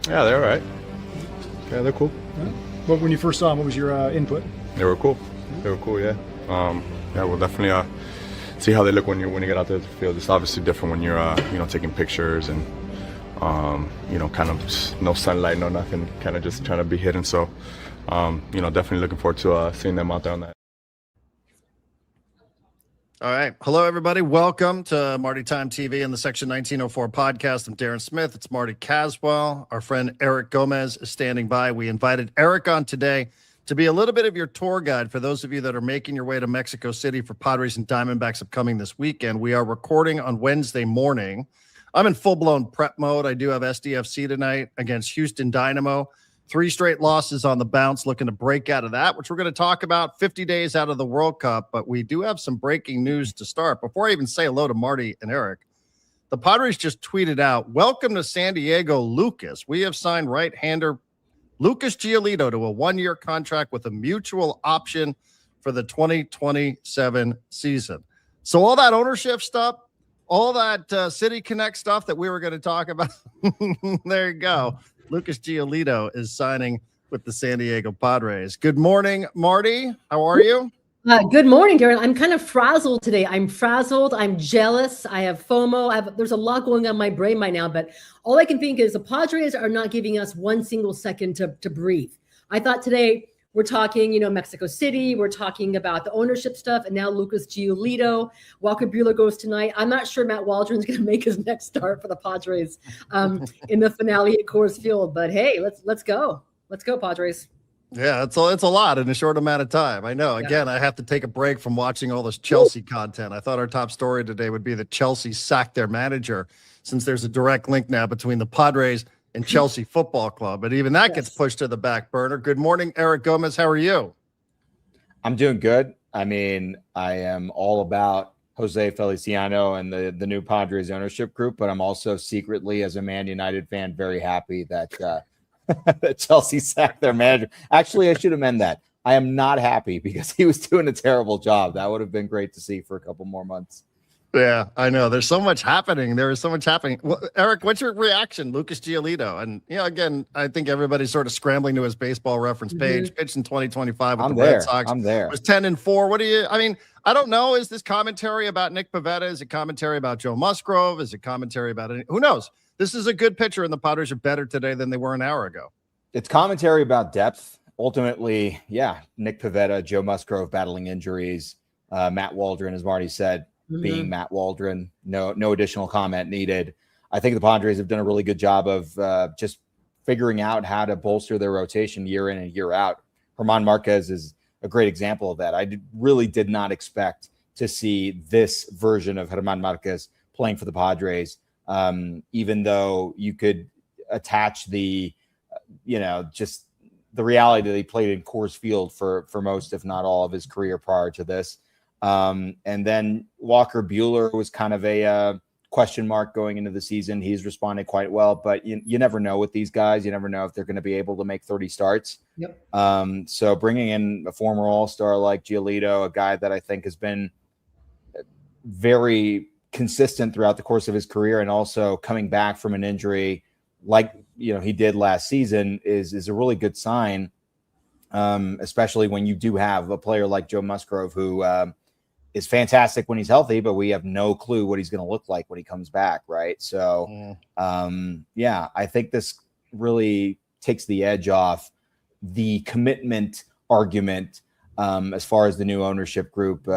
Yeah, they're all right. Yeah, they're cool. Yeah. But when you first saw them, what was your input? They were cool. They were cool, yeah. Yeah, we'll definitely see how they look when you get out there to the field. It's obviously different when you're taking pictures and kind of just no sunlight, no nothing, kind of just trying to be hidden. So definitely looking forward to seeing them out there on that. All right. Hello, everybody. Welcome to Marty Time TV and the Section 1904 podcast. I'm Darren Smith. It's Marty Caswell. Our friend Eric Gomez is standing by. We invited Eric on today to be a little bit of your tour guide for those of you that are making your way to Mexico City for Padres and Diamondbacks upcoming this weekend. We are recording on Wednesday morning. I'm in full-blown prep mode. I do have SDFC tonight against Houston Dynamo. 3 straight losses on the bounce, looking to break out of that, which we're going to talk about 50 days out of the World Cup. But we do have some breaking news to start. Before I even say hello to Marty and Eric, the Padres just tweeted out, "Welcome to San Diego, Lucas. We have signed right-hander Lucas Giolito to a 1-year contract with a mutual option for the 2027 season." So all that ownership stuff, all that City Connect stuff that we were going to talk about, there you go. Lucas Giolito is signing with the San Diego Padres. Good morning, Marty. How are you? Good morning, Darren. I'm kind of frazzled today. I'm frazzled. I'm jealous. I have FOMO. There's a lot going on in my brain right now, but all I can think is the Padres are not giving us one single second to breathe. I thought today we're talking, Mexico City. We're talking about the ownership stuff, and now Lucas Giolito. Walker Buehler goes tonight. I'm not sure Matt Waldron's going to make his next start for the Padres in the finale at Coors Field. But hey, let's go. Let's go, Padres. Yeah, it's a lot in a short amount of time. I know. Again, I have to take a break from watching all this Chelsea content. I thought our top story today would be that Chelsea sacked their manager, since there's a direct link now between the Padres and Chelsea Football Club. But even that gets pushed to the back burner. Good morning, Eric Gomez. How are you? I'm doing good. I mean, I am all about Jose Feliciano and the new Padres ownership group, but I'm also secretly, as a Man United fan, very happy that that Chelsea sacked their manager. Actually, I should amend that. I am not happy because he was doing a terrible job. That would have been great to see for a couple more months. Yeah, I know. There's so much happening. There is so much happening. Well, Eric, what's your reaction, Lucas Giolito? And, again, I think everybody's sort of scrambling to his baseball reference page. Pitched in 2025 with the Red Sox. I'm there. Was 10-4. I don't know. Is this commentary about Nick Pivetta? Is it commentary about Joe Musgrove? Is it commentary about it? Who knows? This is a good pitcher, and the Padres are better today than they were an hour ago. It's commentary about depth. Ultimately, Nick Pivetta, Joe Musgrove battling injuries, Matt Waldron, as Marty said, being Matt Waldron, no additional comment needed. I think the Padres have done a really good job of just figuring out how to bolster their rotation year in and year out. German Marquez is a great example of that. I really did not expect to see this version of German Marquez playing for the Padres, even though you could attach the, just the reality that he played in Coors Field for most, if not all, of his career prior to this. And then Walker Buehler was kind of a question mark going into the season. He's responded quite well, but you never know with these guys. You never know if they're going to be able to make 30 starts. Yep. So bringing in a former All-Star like Giolito, a guy that I think has been very consistent throughout the course of his career, and also coming back from an injury like he did last season, is a really good sign, especially when you do have a player like Joe Musgrove who is fantastic when he's healthy, but we have no clue what he's going to look like when he comes back, right? So, I think this really takes the edge off the commitment argument as far as the new ownership group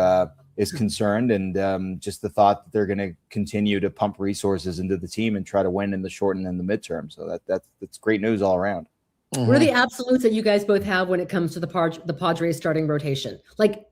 is concerned, and just the thought that they're going to continue to pump resources into the team and try to win in the short and in the midterm. So that's great news all around. What are the absolutes that you guys both have when it comes to the Padres starting rotation? Like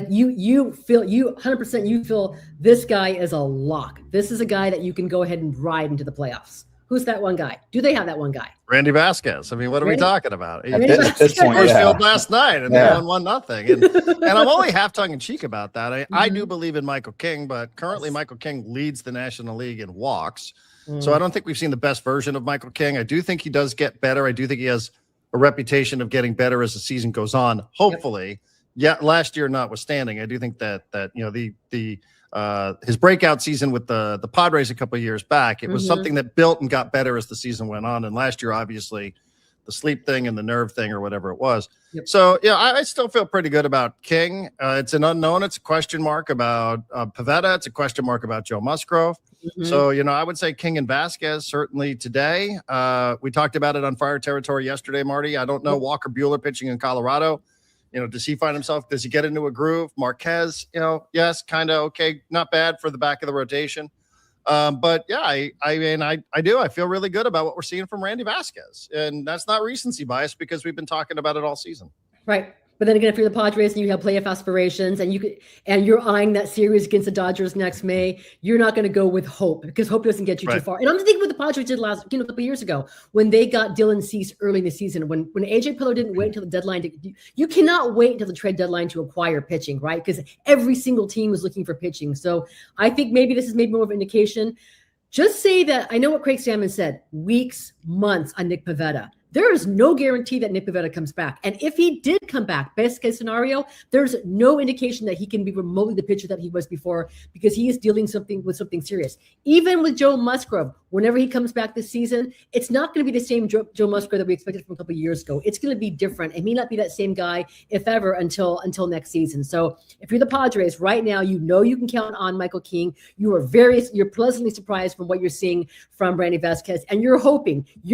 you feel 100%. You feel this guy is a lock. This is a guy that you can go ahead and ride into the playoffs. Who's that one guy? Do they have that one guy? Randy Vasquez. I mean, what are we talking about? At this point, Field last night, and they won 1-0. And I'm only half tongue in cheek about that. I do believe in Michael King, but currently Michael King leads the National League in walks. So I don't think we've seen the best version of Michael King. I do think he does get better. I do think he has a reputation of getting better as the season goes on. Hopefully, last year notwithstanding, I do think that the his breakout season with the Padres a couple of years back. It was something that built and got better as the season went on. And last year, obviously, the sleep thing and the nerve thing or whatever it was. Yep. So, yeah, I still feel pretty good about King. It's an unknown. It's a question mark about Pivetta. It's a question mark about Joe Musgrove. So, I would say King and Vasquez certainly today. We talked about it on Fire Territory yesterday, Marty. I don't know Walker Buehler pitching in Colorado. Does he find himself? Does he get into a groove? Marquez, yes, kind of okay, not bad for the back of the rotation. But yeah, I do. I feel really good about what we're seeing from Randy Vasquez, and that's not recency bias because we've been talking about it all season. Right. But then again, if you're the Padres and you have playoff aspirations and you're eyeing that series against the Dodgers next May, you're not going to go with hope because hope doesn't get you too far. And I'm thinking what the Padres did a couple of years ago when they got Dylan Cease early in the season. When AJ Pillow didn't wait until the deadline you cannot wait until the trade deadline to acquire pitching, right? Because every single team was looking for pitching. So I think maybe this is more of an indication. Just say that I know what Craig Salmon said, weeks, months on Nick Pivetta. There is no guarantee that Nick Pivetta comes back. And if he did come back, best case scenario, there's no indication that he can be remotely the pitcher that he was before because he is dealing with something serious. Even with Joe Musgrove, whenever he comes back this season, it's not going to be the same Joe Musgrove that we expected from a couple of years ago. It's going to be different. It may not be that same guy, if ever, until next season. So if you're the Padres right now, you can count on Michael King. You're pleasantly surprised from what you're seeing from Randy Vasquez. And you're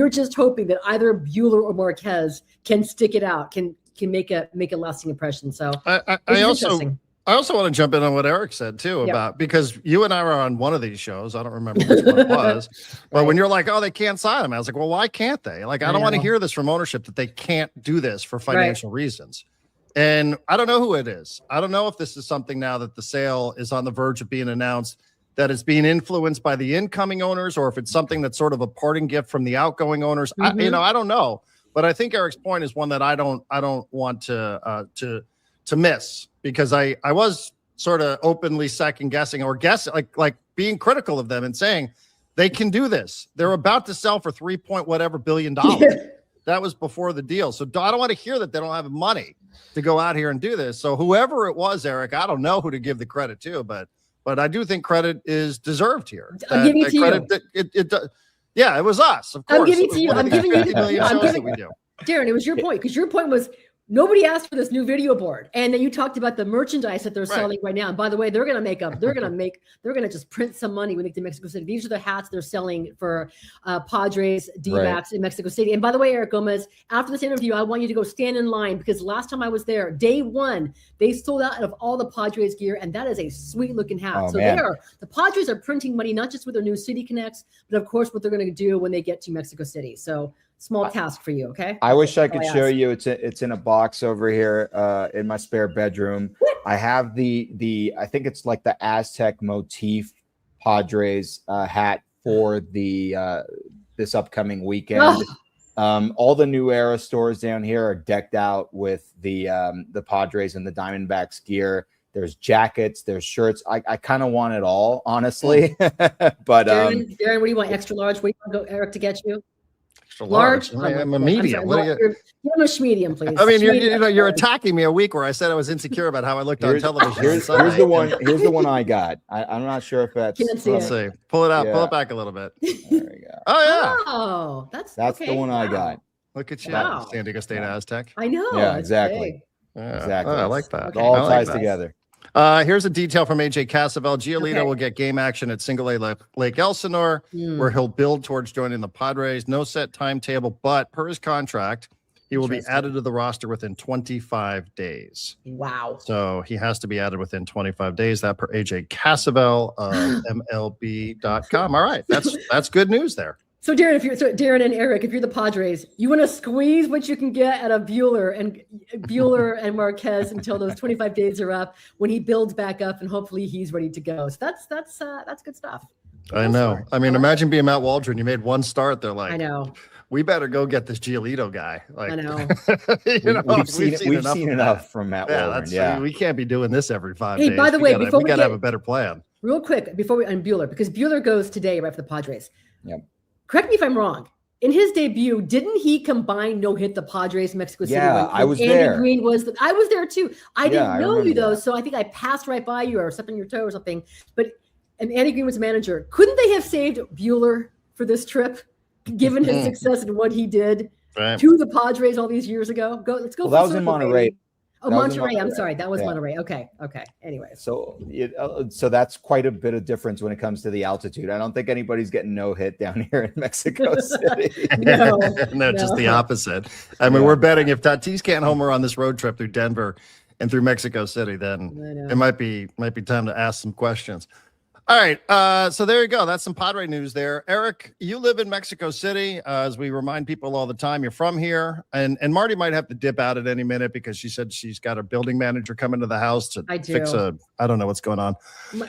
just hoping that either Buehler or Marquez can stick it out, can make a lasting impression. So I also want to jump in on what Eric said too about because you and I were on one of these shows. I don't remember which one it was, but when you're like, oh, they can't sign him, I was like, well, why can't they? Like, I don't want to hear this from ownership that they can't do this for financial reasons. And I don't know who it is. I don't know if this is something now that the sale is on the verge of being announced that is being influenced by the incoming owners, or if it's something that's sort of a parting gift from the outgoing owners. I don't know, but I think Eric's point is one that I don't want to miss because I was sort of openly second guessing or guessing, like being critical of them and saying they can do this. They're about to sell for $3 billion. That was before the deal. So I don't want to hear that they don't have money to go out here and do this. So whoever it was, Eric, I don't know who to give the credit to, but I do think credit is deserved here. I'm giving it to you. Yeah, it was us. Of course. I'm giving it to you. I'm giving you. Darren, it was your point because your point was nobody asked for this new video board, and then you talked about the merchandise that they're selling right now. And by the way, they're going to just print some money when they get to Mexico City. These are the hats they're selling for Padres D-backs in Mexico City. And by the way, Eric Gomez, after this interview, I want you to go stand in line because last time I was there, day one, they sold out of all the Padres gear, and that is a sweet looking hat. Oh, so the Padres are printing money, not just with their new City Connects, but of course what they're going to do when they get to Mexico City. So small task for you, okay? I wish I could show you. It's in a box over here in my spare bedroom. I have the I think it's like the Aztec motif Padres hat for the this upcoming weekend. All the New Era stores down here are decked out with the Padres and the Diamondbacks gear. There's jackets, there's shirts. I kind of want it all, honestly. But Darren, what do you want? Extra large? What do you want Eric to get you? Large. I'm a medium. Give him a medium, please. I mean, you're attacking me a week where I said I was insecure about how I looked on television. Here's the one. Here's the one I got. I'm not sure if that's. Let's see. Pull it out. Yeah. Pull it back a little bit. There we go. Oh yeah. Oh, that's the one I got. Look at you, San Diego State Aztec. I know. Yeah, exactly. Exactly. I like that. It all ties together. Here's a detail from AJ Caswell. Giolito will get game action at Single A Lake Elsinore, where he'll build towards joining the Padres. No set timetable, but per his contract, he will be added to the roster within 25 days. Wow. So he has to be added within 25 days. That per AJ Caswell of MLB.com. All right. That's good news there. So Darren and Eric, if you're the Padres, you want to squeeze what you can get out of Buehler and Marquez until those 25 days are up when he builds back up and hopefully he's ready to go. So that's good stuff. I know. I mean, imagine being Matt Waldron. You made one start. They're like, I know. We better go get this Giolito guy. Like, I know. We've seen enough from Matt Waldron. Yeah, we can't be doing this every 5 days. By the way, we gotta have a better plan. Real quick, before we on Buehler, because Buehler goes today right for the Padres. Yep. Correct me if I'm wrong. in his debut, didn't he combine no-hit the Padres Mexico City? Yeah, I was Andy there. Green I was there too. I didn't know you though, that. so I think I passed right by you or stepped on your toe or something. And Andy Green was manager. Couldn't they have saved Bueller for this trip, given his success and what he did to the Padres all these years ago? Let's go. Well, that was in Monterey. Baby. Oh, Monterey. I'm sorry. That was Monterey. Okay. Anyways. So that's quite a bit of difference when it comes to the altitude. I don't think anybody's getting no hit down here in Mexico City. no, just the opposite. I mean, we're betting if Tatis can't homer on this road trip through Denver and through Mexico City, then it might be time to ask some questions. All right, so there you go. That's some Padre news there. Eric, you live in Mexico City. As we remind people all the time, you're from here. And Marty might have to dip out at any minute because she said she's got her building manager coming to the house to fix I don't know what's going on.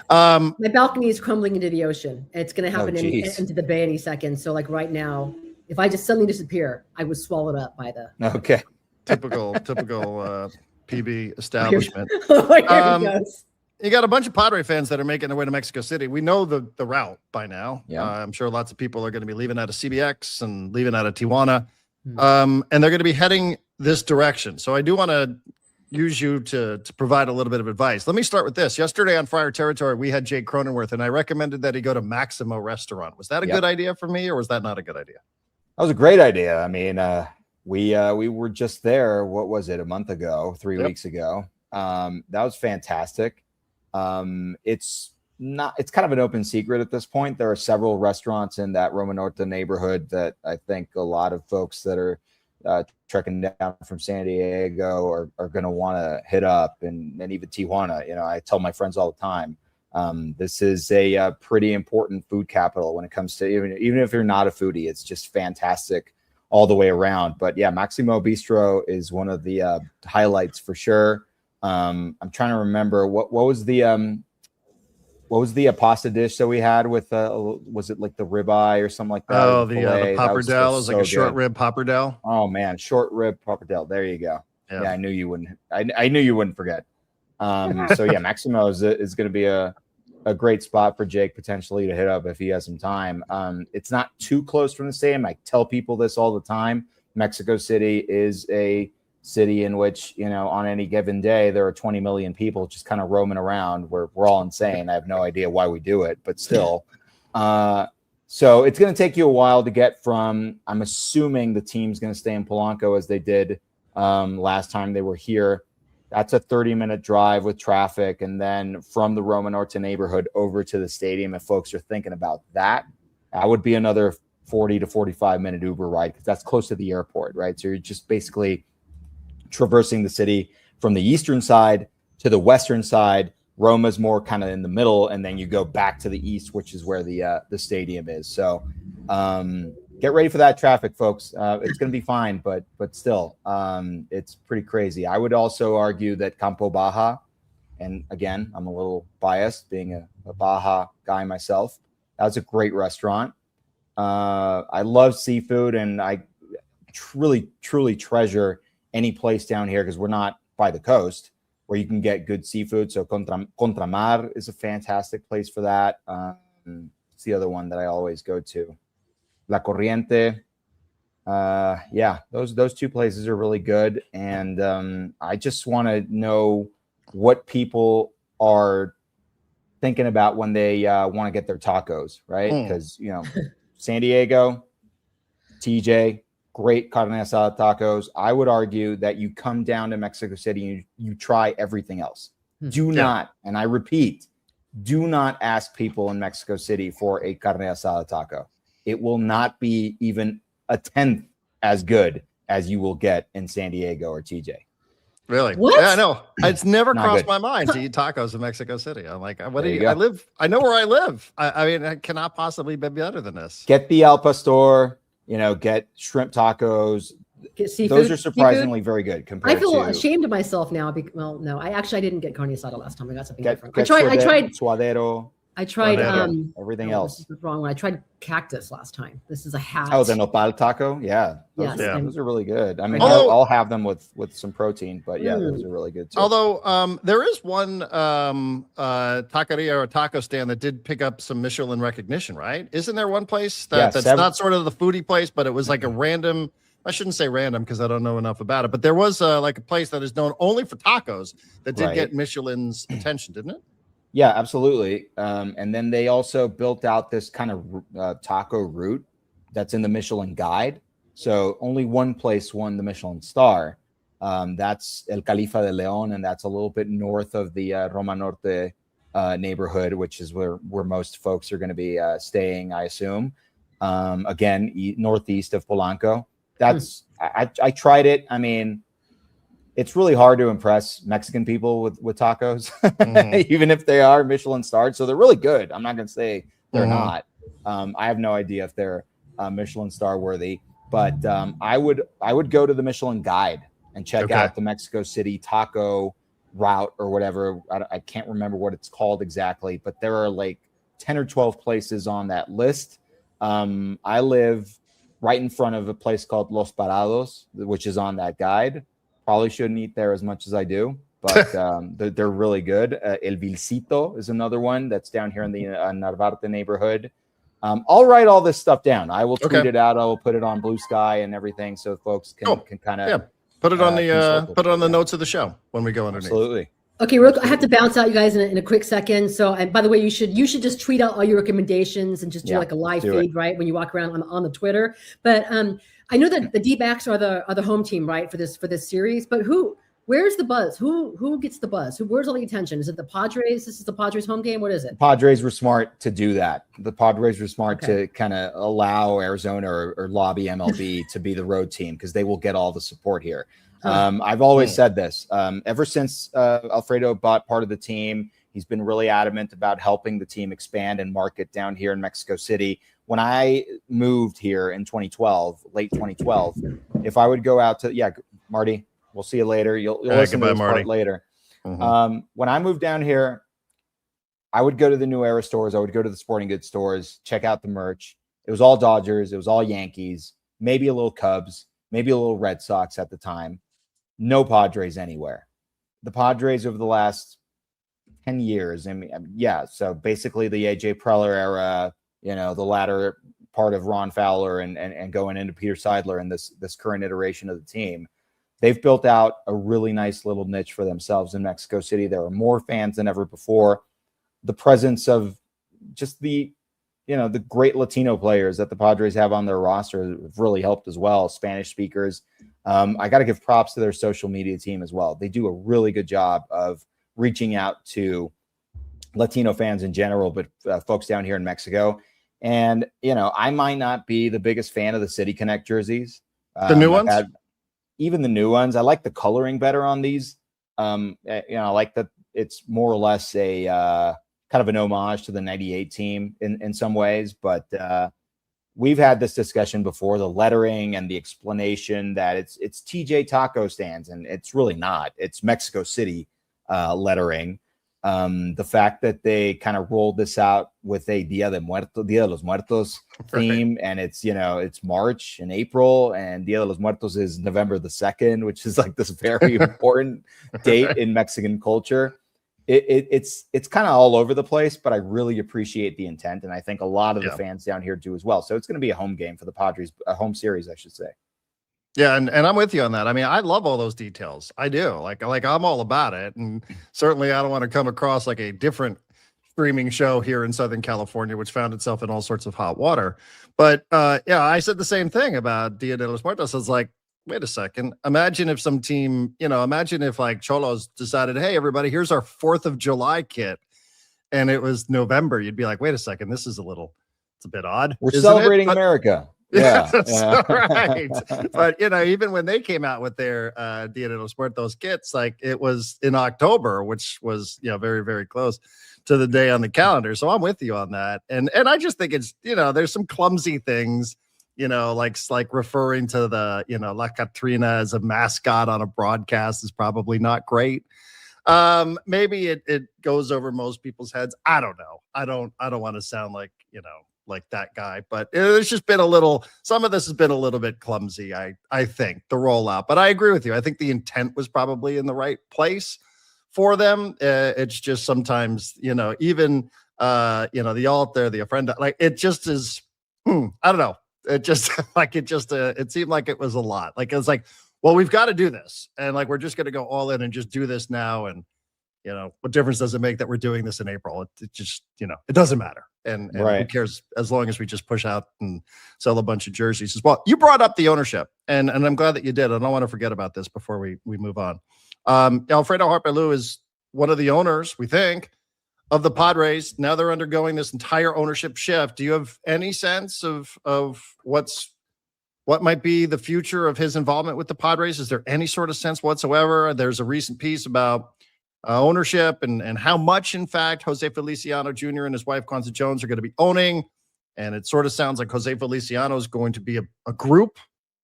My balcony is crumbling into the ocean. It's going to happen into the bay any second. So like right now, if I just suddenly disappear, I was swallowed up by the... Okay. Typical PB establishment. Here he goes. You got a bunch of Padre fans that are making their way to Mexico City. We know the route by now. Yeah. I'm sure lots of people are going to be leaving out of CBX and leaving out of Tijuana. And they're going to be heading this direction. So I do want to use you to provide a little bit of advice. Let me start with this. Yesterday on Friar Territory, we had Jake Cronenworth, and I recommended that he go to Maximo Restaurant. Was that a good idea for me, or was that not a good idea? That was a great idea. I mean, we were just there. What was it? A month ago, 3 weeks ago. That was fantastic. It's kind of an open secret at this point. There are several restaurants in that Roma Norte neighborhood that I think a lot of folks that are trekking down from San Diego are going to want to hit up, and even Tijuana. You know, I tell my friends all the time, this is a pretty important food capital when it comes to even if you're not a foodie. It's just fantastic all the way around. But yeah, Maximo Bistro is one of the highlights for sure. I'm trying to remember what was the pasta dish that we had with was it like the ribeye or something like that? Oh, the pappardelle is like a short rib pappardelle. Oh man, short rib pappardelle. There you go. Yeah, I knew you wouldn't. I knew you wouldn't forget. So yeah, Maximo is going to be a great spot for Jake potentially to hit up if he has some time. It's not too close from the stadium. I tell people this all the time. Mexico City is a city in which, on any given day, there are 20 million people just kind of roaming around. We're all insane. I have no idea why we do it, but still. So it's going to take you a while to get from, I'm assuming the team's going to stay in Polanco as they did last time they were here. That's a 30-minute drive with traffic. And then from the Roma Norte neighborhood over to the stadium, if folks are thinking about that, that would be another 40 to 45-minute Uber ride because that's close to the airport, right? So you're just basically traversing the city from the eastern side to the western side. Roma's more kind of in the middle, and then you go back to the east, which is where the stadium is. So get ready for that traffic, folks. It's going to be fine, but still, it's pretty crazy. I would also argue that Campo Baja, and again, I'm a little biased being a Baja guy myself. That's a great restaurant. I love seafood, and I truly treasure any place down here because we're not by the coast where you can get good seafood. So Contramar is a fantastic place for that. It's the other one that I always go to. La Corriente. Yeah, those two places are really good. And I just want to know what people are thinking about when they want to get their tacos, right? Because, San Diego, TJ, great carne asada tacos. I would argue that you come down to Mexico City and you try everything else. Do not, and I repeat, do not ask people in Mexico City for a carne asada taco. It will not be even a tenth as good as you will get in San Diego or TJ. Really? What? Yeah, I know. It's never Not crossed good. my mind to eat tacos in Mexico City. I'm like, what do There you? you I go. live. I know where I live. I mean, it cannot possibly be better than this. Get the al pastor. Get shrimp tacos. Get seafood. Those are surprisingly very good compared I feel to. ashamed of myself now. Well, no, I didn't get carne asada last time. I got something different. I Get tried suadero. I tried everything no, else. this is the wrong one. I tried cactus last time. This is a hat. Oh, the nopal taco. Yeah. Those are really good. I mean, I'll have them with some protein, but yeah, those are really good too. Although there is one taqueria or taco stand that did pick up some Michelin recognition, right? Isn't there one place that's not sort of the foodie place, but it was like a random, I shouldn't say random because I don't know enough about it, but there was like a place that is known only for tacos that did get Michelin's attention, didn't it? Yeah, absolutely. And then they also built out this kind of taco route that's in the Michelin Guide. So only one place won the Michelin star. That's El Califa de Leon, and that's a little bit north of the Roma Norte neighborhood, which is where most folks are going to be staying, I assume. Again, northeast of Polanco. That's I tried it. I mean, it's really hard to impress Mexican people with tacos, even if they are Michelin starred. So they're really good. I'm not going to say they're not. I have no idea if they're Michelin star worthy, but I would go to the Michelin Guide and check out the Mexico-City taco route or whatever. I can't remember what it's called exactly, but there are like 10 or 12 places on that list. I live right in front of a place called Los Parados, which is on that guide. Probably shouldn't eat there as much as I do, but they're really good. El Vilcito is another one that's down here in the Narvarte neighborhood. I'll write all this stuff down. I will tweet it out. I will put it on Blue Sky and everything, so folks can kind of put it on the notes of the show when we go underneath. Absolutely. Okay, I have to bounce out, you guys, in a quick second. So, and by the way, you should just tweet out all your recommendations and just do like a live feed, right, when you walk around on the Twitter. But I know that the D-backs are the home team, right, for this series. But where's the buzz? Who gets the buzz? Where's all the attention? Is it the Padres? This is the Padres home game. What is it? Padres were smart to do that. The Padres were smart to kind of allow Arizona or lobby MLB to be the road team because they will get all the support here. I've always said this. Ever since Alfredo bought part of the team, he's been really adamant about helping the team expand and market down here in Mexico City. When I moved here in 2012, late 2012, if I would go out to, Marty, we'll see you later. You'll listen to this part later. When I moved down here, I would go to the New Era stores. I would go to the sporting goods stores, check out the merch. It was all Dodgers. It was all Yankees, maybe a little Cubs, maybe a little Red Sox at the time. No Padres anywhere. The Padres over the last 10 years. I mean, so basically the AJ Preller era, the latter part of Ron Fowler and going into Peter Seidler and this current iteration of the team. They've built out a really nice little niche for themselves in Mexico City. There are more fans than ever before. The presence of just the great Latino players that the Padres have on their roster have really helped as well. Spanish speakers. I got to give props to their social media team as well. They do a really good job of reaching out to Latino fans in general, but folks down here in Mexico. And, I might not be the biggest fan of the City Connect jerseys. The new ones? Even the new ones. I like the coloring better on these. I like that it's more or less a kind of an homage to the 98 team in some ways, but we've had this discussion before, the lettering and the explanation that it's TJ taco stands, and it's really not. It's Mexico City lettering. The fact that they kind of rolled this out with a Dia de los Muertos theme, and it's March and April, and Dia de los Muertos is November the 2nd, which is like this very important date in Mexican culture. It's kind of all over the place, but I really appreciate the intent, and I think a lot of the fans down here do as well. So it's going to be a home game for the Padres, a home series, I should say. Yeah, and I'm with you on that. I mean, I love all those details. I do. Like I'm all about it, and certainly I don't want to come across like a different streaming show here in Southern California, which found itself in all sorts of hot water. But I said the same thing about Dia de los Muertos. I was like, wait a second. Imagine if some team, imagine if like Cholos decided, hey, everybody, here's our 4th of July kit. And it was November. You'd be like, wait a second. It's a bit odd. We're celebrating America. Yeah. That's right. But, even when they came out with their Dia de los Muertos kits, like it was in October, which was, very, very close to the day on the calendar. So I'm with you on that. And I just think it's, there's some clumsy things. Like referring to the, La Catrina as a mascot on a broadcast is probably not great. Maybe it goes over most people's heads. I don't know. I don't want to sound like, like that guy, but it's just been some of this has been a little bit clumsy. I think the rollout, but I agree with you. I think the intent was probably in the right place for them. It's just sometimes, even, the alt there, the friend, like it just is, I don't know. It just it seemed like it was a lot. Like, it was like, well, we've got to do this. And like, we're just going to go all in and just do this now. And, what difference does it make that we're doing this in April? It just, it doesn't matter. And Right. Who cares as long as we just push out and sell a bunch of jerseys as well. You brought up the ownership and I'm glad that you did. I don't want to forget about this before we move on. Alfred Harp Helu is one of the owners, we think, of the Padres. Now they're undergoing this entire ownership shift. Do you have any sense of what might be the future of his involvement with the Padres? Is there any sort of sense whatsoever? There's a recent piece about ownership and how much, in fact, Jose Feliciano Jr. and his wife, Conza Jones, are going to be owning. And it sort of sounds like Jose Feliciano is going to be a group,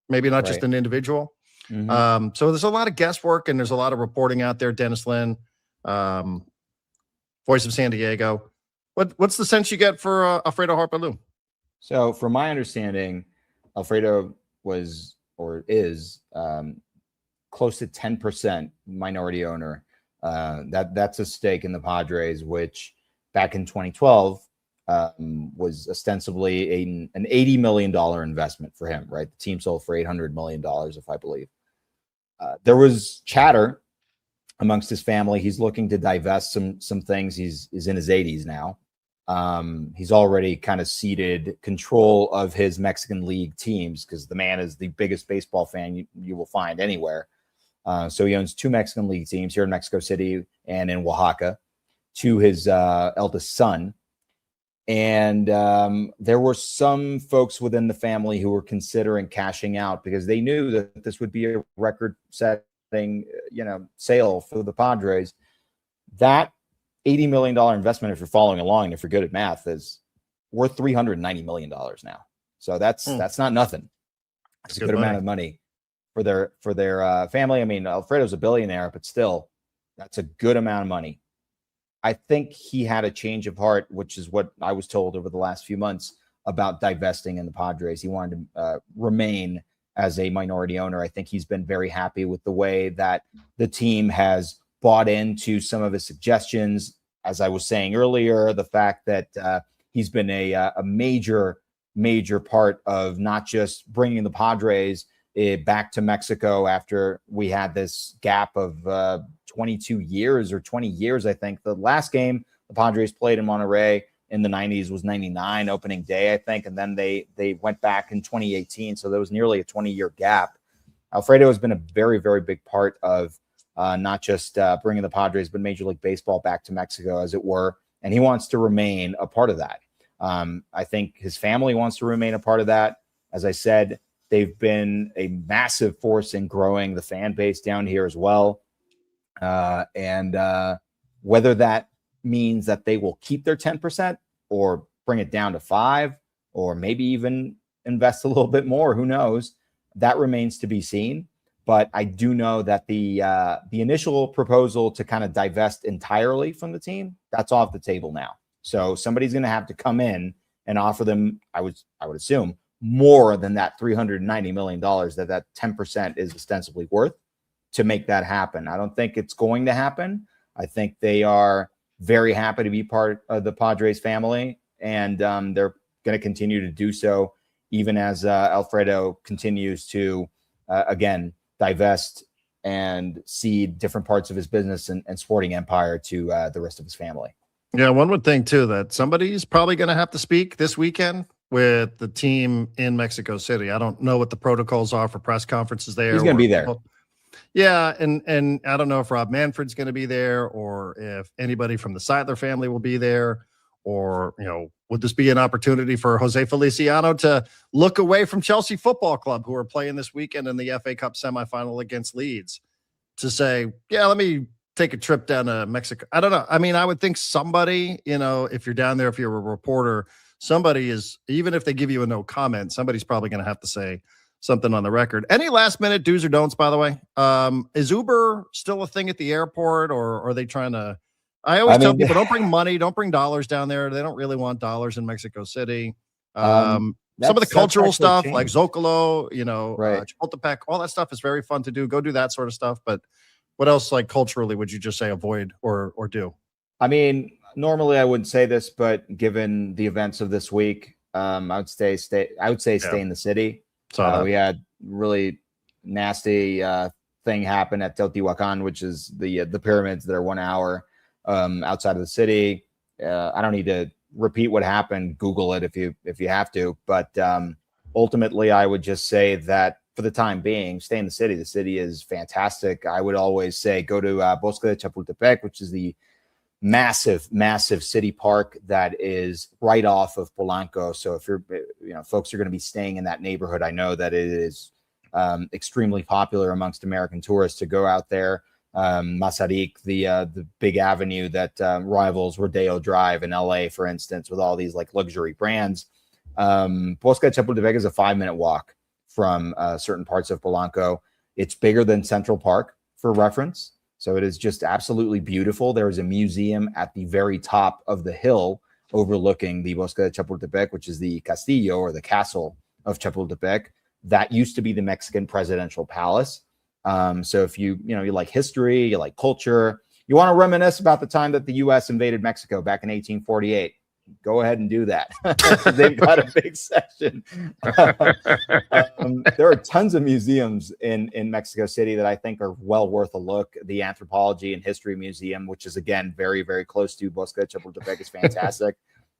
maybe not just an individual. Mhm. So there's a lot of guesswork and there's a lot of reporting out there. Dennis Lynn, voice of San Diego. What's the sense you get for Alfredo Harp Helu? So from my understanding, Alfredo was or is close to 10% minority owner. That's a stake in the Padres, which back in 2012 was ostensibly an $80 million investment for him, right? The team sold for $800 million, if I believe. There was chatter amongst his family. He's looking to divest some things. He's in his 80s now. He's already kind of ceded control of his Mexican League teams because the man is the biggest baseball fan you will find anywhere. So he owns 2 Mexican League teams here in Mexico City and in Oaxaca to his eldest son. And there were some folks within the family who were considering cashing out because they knew that this would be a record-setting, sale for the Padres. That $80 million investment, if you're following along, if you're good at math, is worth $390 million now. So that's not nothing. It's a good amount of money for their family. I mean, Alfredo's a billionaire, but still, that's a good amount of money. I think he had a change of heart, which is what I was told over the last few months about divesting in the Padres. He wanted to remain as a minority owner. I think he's been very happy with the way that the team has bought into some of his suggestions. As I was saying earlier, the fact that he's been a major part of not just bringing the Padres back to Mexico after we had this gap of 22 years or 20 years. I think the last game the Padres played in Monterrey in the 90s was 99 opening day, I think. And then they went back in 2018. So there was nearly a 20-year gap. Alfredo has been a very, very big part of not just bringing the Padres, but Major League Baseball back to Mexico, as it were. And he wants to remain a part of that. I think his family wants to remain a part of that. As I said, they've been a massive force in growing the fan base down here as well. And whether that means that they will keep their 10% or bring it down to 5%, or maybe even invest a little bit more, who knows? That remains to be seen. But I do know that the initial proposal to kind of divest entirely from the team, that's off the table now. So somebody's going to have to come in and offer them, I would assume, more than that $390 million that 10% is ostensibly worth to make that happen. I don't think it's going to happen. I think they are very happy to be part of the Padres family, and they're going to continue to do so even as Alfredo continues to, again, divest and cede different parts of his business and sporting empire to the rest of his family. Yeah, one would think, too, that somebody's probably going to have to speak this weekend with the team in Mexico City. I don't know what the protocols are for press conferences there. He's going to be there. Yeah, and I don't know if Rob Manfred's going to be there or if anybody from the Seidler family will be there, or, would this be an opportunity for Jose Feliciano to look away from Chelsea Football Club, who are playing this weekend in the FA Cup semifinal against Leeds, to say, yeah, let me take a trip down to Mexico? I don't know. I mean, I would think somebody, if you're down there, if you're a reporter, somebody is, even if they give you a no comment, somebody's probably going to have to say something on the record. Any last minute do's or don'ts, by the way? Is Uber still a thing at the airport, or are they trying to? I always tell people, don't bring money, don't bring dollars down there. They don't really want dollars in Mexico City. Some of the cultural stuff changed. like Zocalo, Right. Chapultepec, all that stuff is very fun to do. Go do that sort of stuff. But what else, like culturally, would you just say avoid or do? I mean, normally I wouldn't say this, but given the events of this week, I would say stay in the city. We had really nasty thing happen at Teotihuacan, which is the pyramids that are 1 hour outside of the city. I don't need to repeat what happened. Google it if you have to. But ultimately, I would just say that for the time being, stay in the city. The city is fantastic. I would always say go to Bosque de Chapultepec, which is the massive city park that is right off of Polanco. So if folks are going to be staying in that neighborhood, I know that it is extremely popular amongst American tourists to go out there. Mazarik, the big avenue that rivals Rodeo Drive in LA, for instance, with all these like luxury brands. Bosque de Chapultepec is a 5-minute walk from certain parts of Polanco. It's bigger than Central Park, for reference. So it is just absolutely beautiful. There is a museum at the very top of the hill overlooking the Bosque de Chapultepec, which is the Castillo or the castle of Chapultepec. That used to be the Mexican presidential palace. So if you like history, you like culture, you want to reminisce about the time that the U.S. invaded Mexico back in 1848, go ahead and do that. They've got a big section. There are tons of museums in Mexico City that I think are well worth a look. The Anthropology and History Museum, which is, again, very, very close to Bosque de Chapultepec, is fantastic.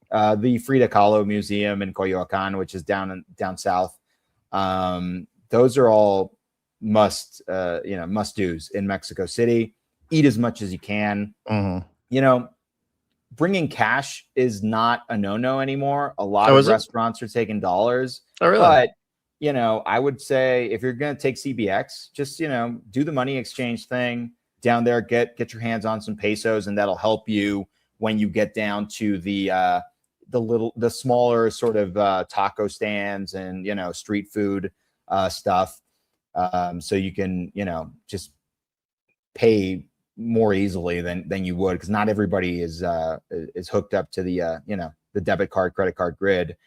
The Frida Kahlo Museum in Coyoacán, which is down south. Those are all must-dos in Mexico City. Eat as much as you can. Mm-hmm. Bringing cash is not a no-no anymore. A lot of restaurants are taking dollars. Oh, really? But, I would say if you're going to take CBX, just, do the money exchange thing down there, get your hands on some pesos, and that'll help you when you get down to the smaller sort of taco stands and, street food stuff. So you can, just pay more easily than you would, because not everybody is hooked up to the the debit card, credit card grid.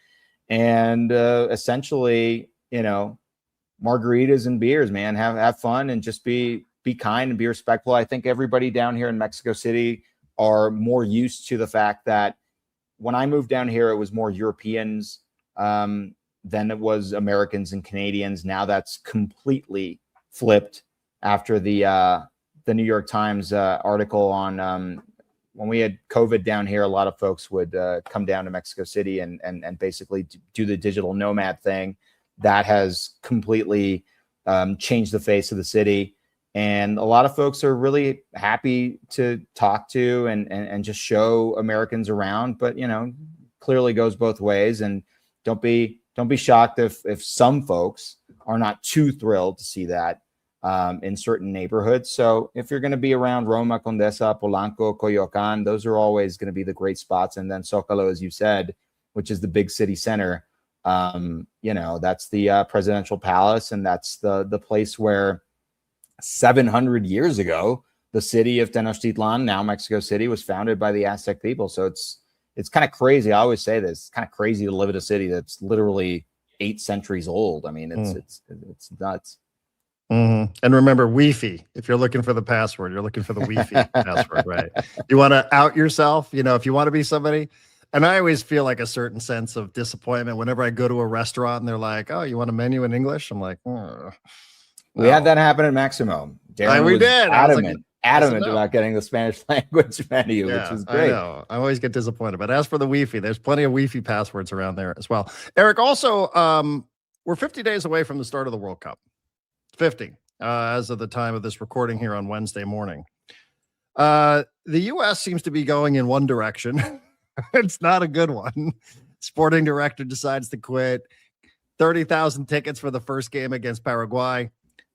And essentially, margaritas and beers, man, have fun and just be kind and be respectful. I think everybody down here in Mexico City are more used to the fact that when I moved down here, it was more Europeans than it was Americans and Canadians. Now that's completely flipped after the New York Times article on when we had COVID down here. A lot of folks would come down to Mexico City and basically do the digital nomad thing. That has completely changed the face of the city. And a lot of folks are really happy to talk to and just show Americans around. But, clearly goes both ways. And don't be shocked if some folks are not too thrilled to see that in certain neighborhoods. So if you're going to be around Roma, Condesa, Polanco, Coyoacán, those are always going to be the great spots. And then Zocalo, as you said, which is the big city center, that's the presidential palace. And that's the place where 700 years ago, the city of Tenochtitlan, now Mexico City, was founded by the Aztec people. So it's kind of crazy. I always say this, it's kind of crazy to live in a city that's literally 8 centuries old. I mean, it's nuts. Mm-hmm. And remember, Wi-Fi. If you're looking for the password, you're looking for the Wi-Fi password, right? You want to out yourself, if you want to be somebody. And I always feel like a certain sense of disappointment whenever I go to a restaurant and they're like, "Oh, you want a menu in English?" I'm like, We had that happen at Maximo. Darren we was did. adamant about getting the Spanish language menu, which is great. I know. I always get disappointed. But as for the Wi-Fi, there's plenty of Wi-Fi passwords around there as well. Eric, also, we're 50 days away from the start of the World Cup. 50 as of the time of this recording here on Wednesday morning. The U.S. seems to be going in one direction. It's not a good one. Sporting director decides to quit. 30,000 tickets for the first game against Paraguay.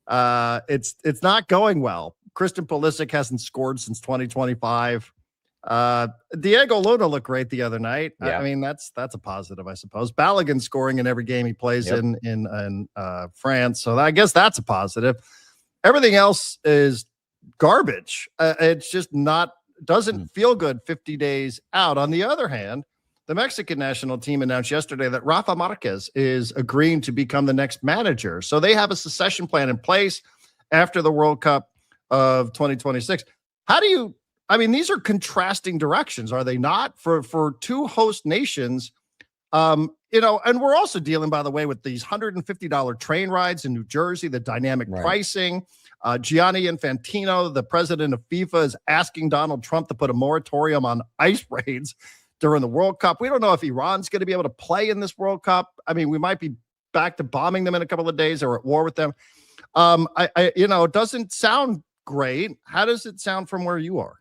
It's not going well. Christian Pulisic hasn't scored since 2025. Diego Luna looked great the other night. Yeah. I mean, that's a positive, I suppose. Balogun scoring in every game he plays Yep. in France, so I guess that's a positive. Everything else is garbage. It's just doesn't feel good 50 days out. On the other hand, the Mexican national team announced yesterday that Rafa Marquez is agreeing to become the next manager. So they have a succession plan in place after the World Cup of 2026. These are contrasting directions, are they not? For two host nations, and we're also dealing, by the way, with these $150 train rides in New Jersey, the dynamic pricing. Gianni Infantino, the president of FIFA, is asking Donald Trump to put a moratorium on ice raids during the World Cup. We don't know if Iran's going to be able to play in this World Cup. I mean, we might be back to bombing them in a couple of days or at war with them. It doesn't sound great. How does it sound from where you are?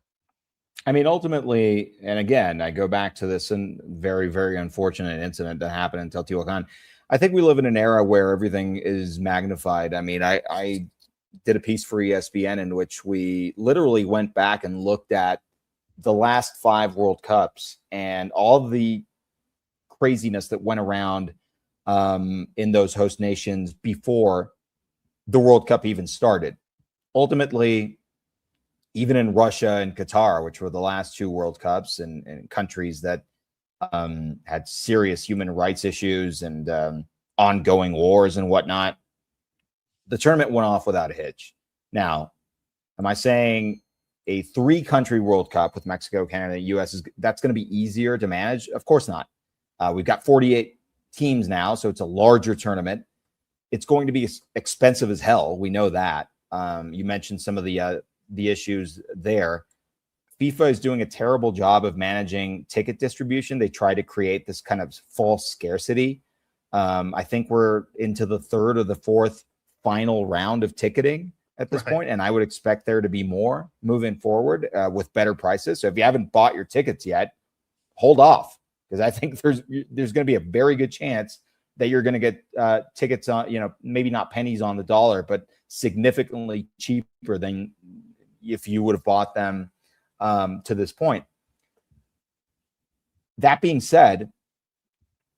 I mean, ultimately, and again, I go back to this very, very unfortunate incident that happened in Teotihuacan. I think we live in an era where everything is magnified. I mean, I did a piece for ESPN in which we literally went back and looked at the last 5 World Cups and all the craziness that went around in those host nations before the World Cup even started. Ultimately, even in Russia and Qatar, which were the last 2 World Cups, and countries that had serious human rights issues and ongoing wars and whatnot, the tournament went off without a hitch. Now, am I saying a 3-country World Cup with Mexico, Canada, US that's going to be easier to manage? Of course not. We've got 48 teams now, so it's a larger tournament. It's going to be expensive as hell. We know that. You mentioned some of the issues there. FIFA is doing a terrible job of managing ticket distribution. They try to create this kind of false scarcity. I think we're into the 3rd or the 4th final round of ticketing at this point, and I would expect there to be more moving forward with better prices. So if you haven't bought your tickets yet, hold off, because I think there's going to be a very good chance that you're going to get tickets on, maybe not pennies on the dollar, but significantly cheaper than if you would have bought them to this point. That being said,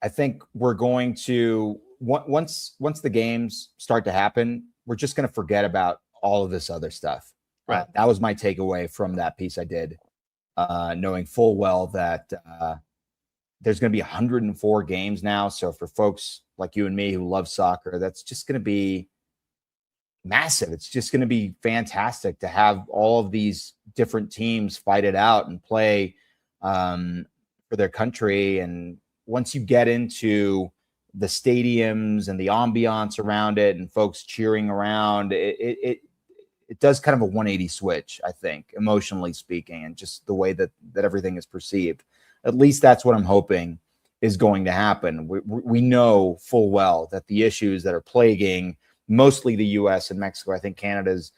I think we're going to, once the games start to happen, we're just going to forget about all of this other stuff. Right. That was my takeaway from that piece I did, knowing full well that there's going to be 104 games now. So for folks like you and me who love soccer, that's just going to be massive. It's just going to be fantastic to have all of these different teams fight it out and play for their country. And once you get into the stadiums and the ambiance around it and folks cheering around, it does kind of a 180 switch, I think, emotionally speaking, and just the way that everything is perceived. At least that's what I'm hoping is going to happen. We know full well that the issues that are plaguing mostly the U.S. and Mexico, I think Canada's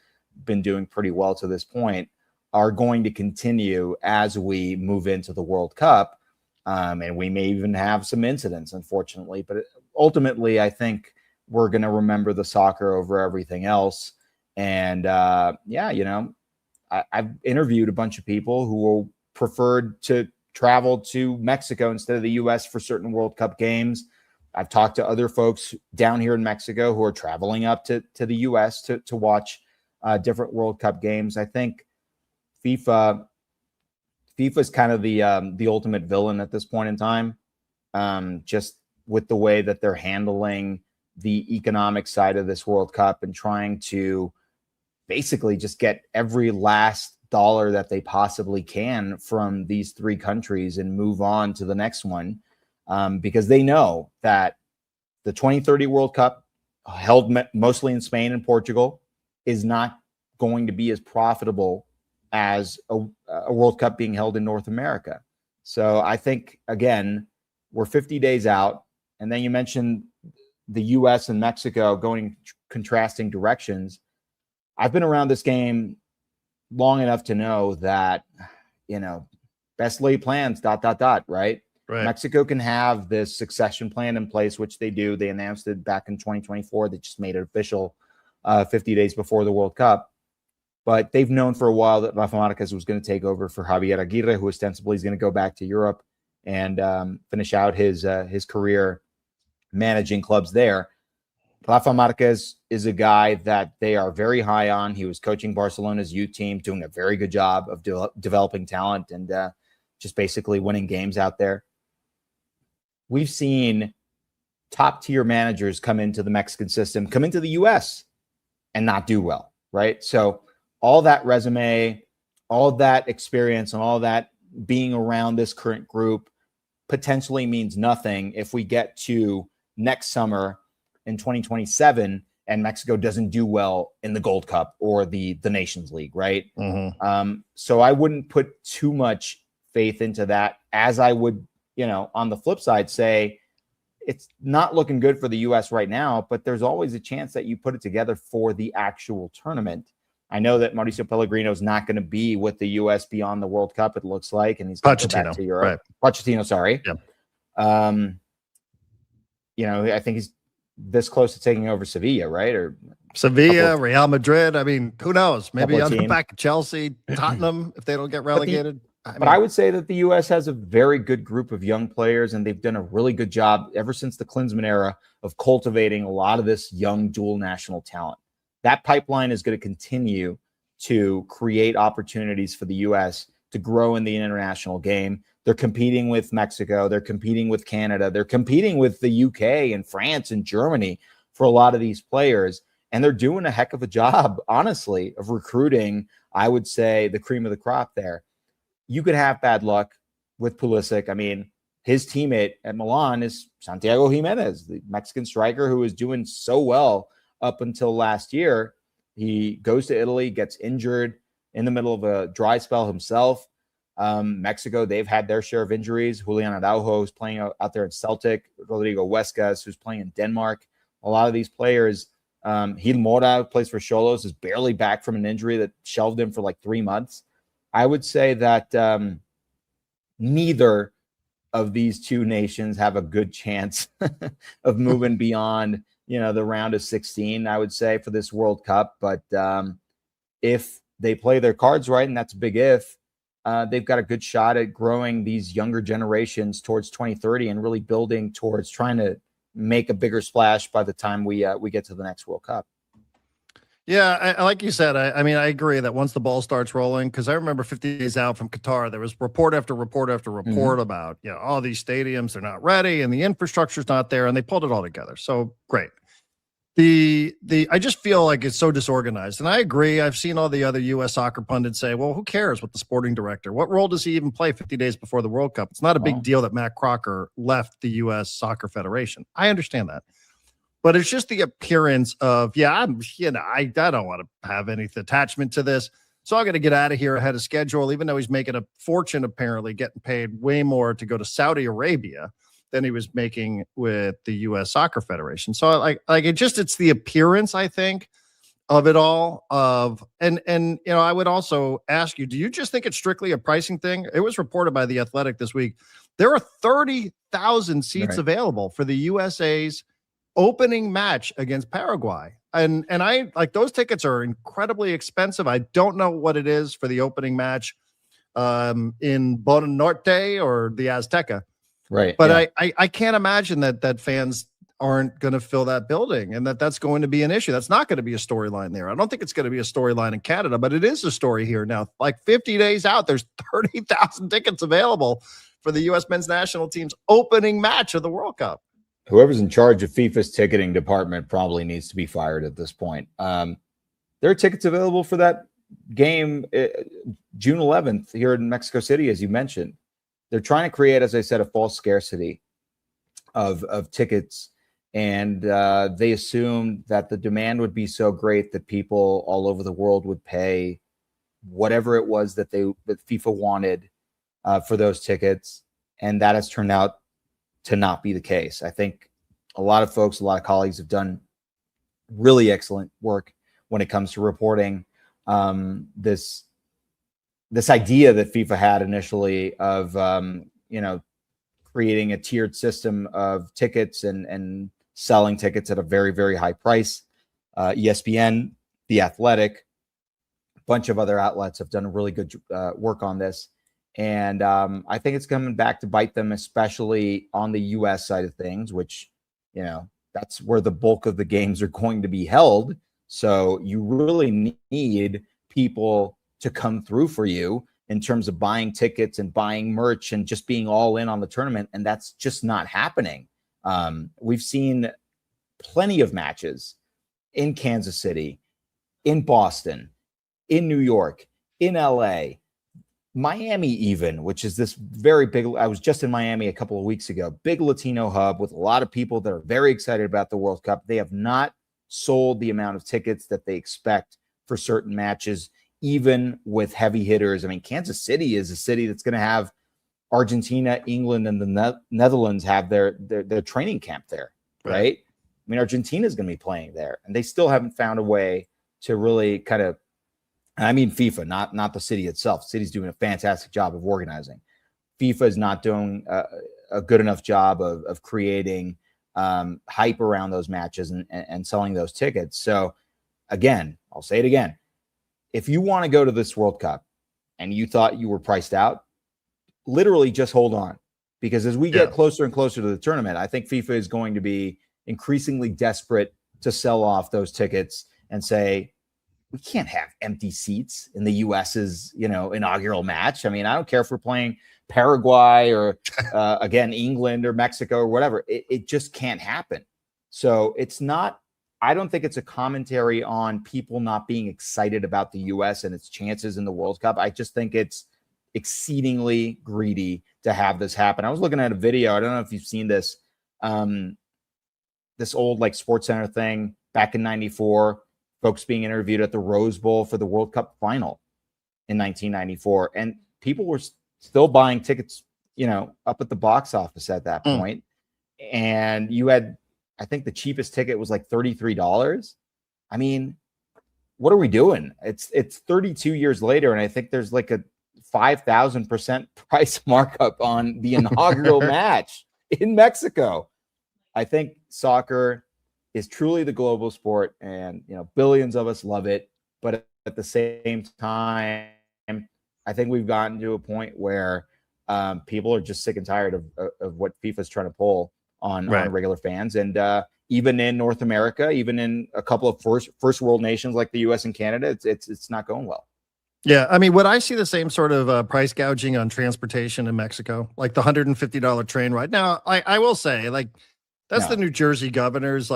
been doing pretty well to this point, are going to continue as we move into the World Cup. And we may even have some incidents, unfortunately. But ultimately, I think we're going to remember the soccer over everything else. And, I've interviewed a bunch of people who preferred to travel to Mexico instead of the U.S. for certain World Cup games. I've talked to other folks down here in Mexico who are traveling up to the U.S. to watch different World Cup games. I think FIFA is kind of the ultimate villain at this point in time, just with the way that they're handling the economic side of this World Cup and trying to basically just get every last dollar that they possibly can from these 3 countries and move on to the next one, because they know that the 2030 World Cup, held mostly in Spain and Portugal, is not going to be as profitable as a World Cup being held in North America. So I think, again, we're 50 days out. And then you mentioned the U.S. and Mexico going contrasting directions. I've been around this game long enough to know that, best laid plans, ... right? Right. Mexico can have this succession plan in place, which they do. They announced it back in 2024. They just made it official 50 days before the World Cup. but they've known for a while that Rafa Marquez was going to take over for Javier Aguirre, who ostensibly is going to go back to Europe and finish out his career managing clubs there. Rafa Marquez is a guy that they are very high on. He was coaching Barcelona's youth team, doing a very good job of developing talent and just basically winning games out there. We've seen top-tier managers come into the Mexican system, come into the U.S. and not do well, right? So all that resume, all that experience, and all that being around this current group potentially means nothing if we get to next summer in 2027 and Mexico doesn't do well in the Gold Cup or the Nations League, right? So I wouldn't put too much faith into that, as I would, on the flip side, say it's not looking good for the U.S. right now, but there's always a chance that you put it together for the actual tournament. I know that Mauricio Pellegrino is not going to be with the U.S. beyond the World Cup, it looks like, and he's going to go back to Europe. Right. Pochettino, sorry. Yeah. I think he's this close to taking over Sevilla, right? Or Sevilla, Real Madrid. I mean, who knows? Maybe on the back of Chelsea, Tottenham, if they don't get relegated. But I would say that the U.S. has a very good group of young players, and they've done a really good job ever since the Klinsmann era of cultivating a lot of this young dual national talent. That pipeline is going to continue to create opportunities for the U.S. to grow in the international game. They're competing with Mexico. They're competing with Canada. They're competing with the UK and France and Germany for a lot of these players. And they're doing a heck of a job, honestly, of recruiting, I would say, the cream of the crop there. You could have bad luck with Pulisic. I mean, his teammate at Milan is Santiago Jimenez, the Mexican striker who was doing so well up until last year. He goes to Italy, gets injured in the middle of a dry spell himself. Mexico, they've had their share of injuries. Julian Araujo is playing out there in Celtic. Rodrigo Huescas, who's playing in Denmark. A lot of these players, Gil Mora, plays for Xolos, is barely back from an injury that shelved him for like 3 months. I would say that neither of these two nations have a good chance of moving beyond, the round of 16, I would say, for this World Cup. But if they play their cards right, and that's a big if, they've got a good shot at growing these younger generations towards 2030 and really building towards trying to make a bigger splash by the time we get to the next World Cup. Yeah, like you said, I mean, I agree that once the ball starts rolling, because I remember 50 days out from Qatar, there was report after report after report about, all these stadiums, they're not ready and the infrastructure's not there, and they pulled it all together. So great. I just feel like it's so disorganized, and I agree. I've seen all the other U.S. soccer pundits say, well, who cares what the sporting director, what role does he even play 50 days before the World Cup? It's not a big deal that Matt Crocker left the U.S. Soccer Federation. I understand that. But it's just the appearance of, I don't want to have any attachment to this. So I'm going to get out of here ahead of schedule, even though he's making a fortune, apparently getting paid way more to go to Saudi Arabia than he was making with the U.S. Soccer Federation. So it's the appearance, I think, of it all. I would also ask you, do you just think it's strictly a pricing thing? It was reported by The Athletic this week. There are 30,000 seats available for the USA's opening match against Paraguay. And I like those tickets are incredibly expensive. I don't know what it is for the opening match in Bonanorte or the Azteca. Right. But I can't imagine that fans aren't going to fill that building and that's going to be an issue. That's not going to be a storyline there. I don't think it's going to be a storyline in Canada, but it is a story here now. Like 50 days out, there's 30,000 tickets available for the U.S. men's national team's opening match of the World Cup. Whoever's in charge of FIFA's ticketing department probably needs to be fired at this point. There are tickets available for that game June 11th here in Mexico City, as you mentioned. They're trying to create, as I said, a false scarcity of tickets. And they assumed that the demand would be so great that people all over the world would pay whatever it was that FIFA wanted for those tickets. And that has turned out to not be the case. I think a lot of folks, a lot of colleagues have done really excellent work when it comes to reporting this idea that FIFA had initially of, creating a tiered system of tickets and selling tickets at a very, very high price. ESPN, The Athletic, a bunch of other outlets have done really good work on this. And I think it's coming back to bite them, especially on the U.S. side of things, which, that's where the bulk of the games are going to be held. So you really need people to come through for you in terms of buying tickets and buying merch and just being all in on the tournament. And that's just not happening. We've seen plenty of matches in Kansas City, in Boston, in New York, in LA, Miami even, which is this very big. I was just in Miami a couple of weeks ago, big Latino hub with a lot of people that are very excited about the World Cup. They have not sold the amount of tickets that they expect for certain matches, even with heavy hitters. I mean, Kansas City is a city that's going to have Argentina, England, and the Netherlands have their training camp there, right? I mean, Argentina is going to be playing there, and they still haven't found a way to really kind of, and I mean FIFA, not the city itself. The city's doing a fantastic job of organizing. FIFA is not doing a good enough job of creating hype around those matches and selling those tickets. So again, I'll say it again. If you want to go to this World Cup and you thought you were priced out, literally just hold on, because as we get closer and closer to the tournament, I think FIFA is going to be increasingly desperate to sell off those tickets and say, we can't have empty seats in the US's, inaugural match. I mean, I don't care if we're playing Paraguay or again, England or Mexico or whatever. It just can't happen. So I don't think it's a commentary on people not being excited about the US and its chances in the World Cup. I just think it's exceedingly greedy to have this happen. I was looking at a video. I don't know if you've seen this, this old Sports Center thing back in '94. Folks being interviewed at the Rose Bowl for the World Cup final in 1994. And people were still buying tickets, up at the box office at that point. And you had, I think the cheapest ticket was like $33. I mean, what are we doing? It's 32 years later. And I think there's like a 5,000% price markup on the inaugural match in Mexico. I think soccer is truly the global sport, and billions of us love it. But at the same time, I think we've gotten to a point where people are just sick and tired of what FIFA's trying to pull on regular fans. And even in North America, even in a couple of first world nations like the US and Canada, it's not going well. Yeah, I mean, would I see the same sort of price gouging on transportation in Mexico, like the $150 train ride? Now, I will say, that's the New Jersey governors,